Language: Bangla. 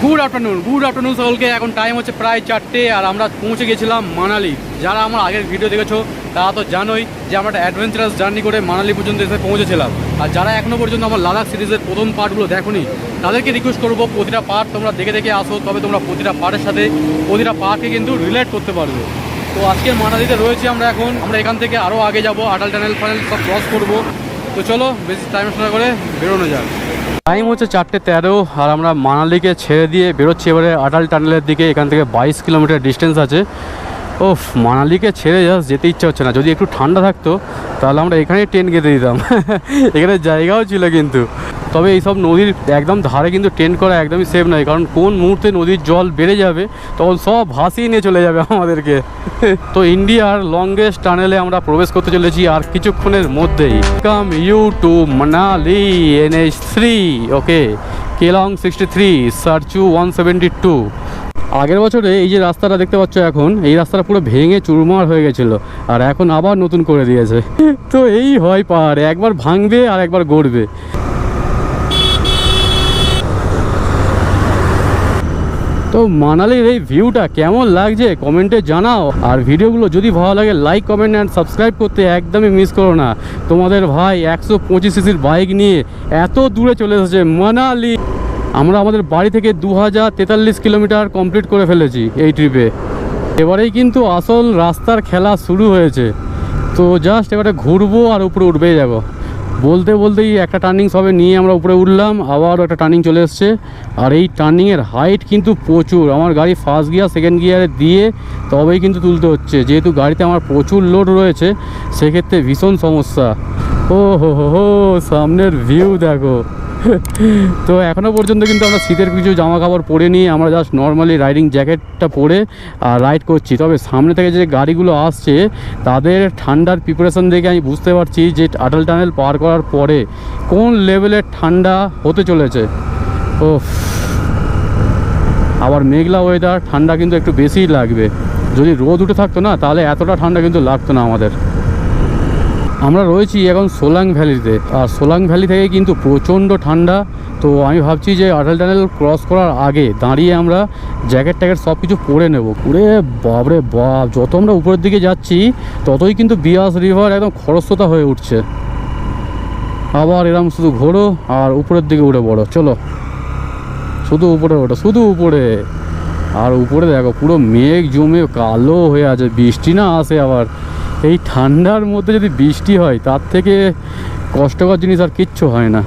গুড আফটারনুন সকলকে। এখন টাইম হচ্ছে প্রায় 4টে আর আমরা পৌঁছে গেছিলাম মানালি। যারা আমার আগের ভিডিও দেখেছো তারা তো জানোই যে আমরা একটা অ্যাডভেঞ্চারাস জার্নি করে মানালি পর্যন্ত এসে পৌঁছেছিলাম। আর যারা এখনও পর্যন্ত আমার লাদাখ সিরিজের প্রথম পার্টগুলো দেখোনি তাদেরকে রিকোয়েস্ট করবো প্রতিটা পার্ট তোমরা দেখে আসো, তবে তোমরা প্রতিটা পার্টের সাথে প্রতিটা পার্টকে কিন্তু রিলেট করতে পারবে। তো আজকে মানালিতে রয়েছি আমরা এখান থেকে আরও আগে যাব, আটাল টানেল ফানেল সব ক্রস করবো। তো চলো বেশি টাইম নষ্ট করে বেরোনো যাক। টাইম হচ্ছে 4:13 আর আমরা মানালিকে ছেড়ে দিয়ে বেরোচ্ছি এবারে আটাল টানেলের দিকে। এখান থেকে 22 কিলোমিটার ডিস্টেন্স আছে। ওফ, মানালিকে ছেড়ে জাস্ট যেতে ইচ্ছা হচ্ছে না। যদি একটু ঠান্ডা থাকতো তাহলে আমরা এখানেই ট্রেন গেঁথে দিতাম। এখানে জায়গাও ছিল কিন্তু। তবে এইসব নদীর একদম ধারে কিন্তু ট্রেন করা একদমই সেফ নয়, কারণ কোন মুহূর্তে নদীর জল বেড়ে যাবে তখন সব ভাসিয়ে নিয়ে চলে যাবে আমাদেরকে। তো ইন্ডিয়ার লংগেস্ট টানেলে আমরা প্রবেশ করতে চলেছি আর কিছুক্ষণের মধ্যেই। Come you to Manali NH3, okay, Keylong 63, Sarchu 172। আগের বছরে এই যে রাস্তাটা দেখতে পাচ্ছ এখন, এই রাস্তাটা পুরো ভেঙে চুরমার হয়ে গেছিলো আর এখন আবার নতুন করে দিয়েছে। তো এই হয় পাহাড়ে, একবার ভাঙবে আর একবার গড়বে। তো মানালির এই ভিউটা কেমন লাগছে কমেন্টে জানাও। আর ভিডিওগুলো যদি ভালো লাগে লাইক কমেন্ট অ্যান্ড সাবস্ক্রাইব করতে একদমই মিস করো না। তোমাদের ভাই 125 সিসির বাইক নিয়ে এত দূরে চলে এসেছে মানালি। আমরা আমাদের বাড়ি থেকে 2043 কিলোমিটার কমপ্লিট করে ফেলেছি এই ট্রিপে। এবারেই কিন্তু আসল রাস্তার খেলা শুরু হয়েছে। তো জাস্ট এবারে ঘুরবো আর উপরে উঠবেই যাবো। বলতেই একটা টার্নিং সবে নিয়ে আমরা উপরে উঠলাম, আবারও একটা টার্নিং চলে এসছে। আর এই টার্নিংয়ের হাইট কিন্তু প্রচুর। আমার গাড়ি ফার্স্ট গিয়ার সেকেন্ড গিয়ারে দিয়ে তবেই কিন্তু তুলতে হচ্ছে, যেহেতু গাড়িতে আমার প্রচুর লোড রয়েছে, সেক্ষেত্রে ভীষণ সমস্যা। ও হো, সামনের ভিউ দেখো। তো এখনও পর্যন্ত কিন্তু আমরা শীতের কিছু জামা কাপড় পরে নিয়ে আমরা জাস্ট নর্মালি রাইডিং জ্যাকেটটা পরে আর রাইড করছি। তবে সামনে থেকে যে গাড়িগুলো আসছে তাদের ঠান্ডার প্রিপারেশন দেখে আমি বুঝতে পারছি যে আটাল টানেল পার করার পরে কোন লেভেলের ঠান্ডা হতে চলেছে। ও, আবার মেঘলা ওয়েদার, ঠান্ডা কিন্তু একটু বেশিই লাগবে। যদি রোদ উঠে থাকতো না তাহলে এতটা ঠান্ডা কিন্তু লাগতো না আমাদের। আমরা রয়েছি এখন সোলাং ভ্যালিতে, আর সোলাং ভ্যালি থেকে কিন্তু প্রচণ্ড ঠান্ডা। তো আমি ভাবছি যে আটাল টানেল ক্রস করার আগে দাঁড়িয়ে আমরা জ্যাকেট ট্যাকেট সব কিছু পরে নেব। পুরে বাপরে বাপ, যত আমরা উপরের দিকে যাচ্ছি ততই কিন্তু বিয়াস রিভার একদম খরস্রোতা হয়ে উঠছে। আবার এরম শুধু ঘোরো আর উপরের দিকে উঠে পড়ো। চলো, শুধু উপরে ওঠো, শুধু উপরে। আর উপরে দেখো পুরো মেঘ জমে কালো হয়ে আছে, বৃষ্টি না আসে আবার। এই ঠান্ডার মধ্যে যদি বৃষ্টি হয় তার থেকে কষ্টকর জিনিস আর কিচ্ছু হয় না।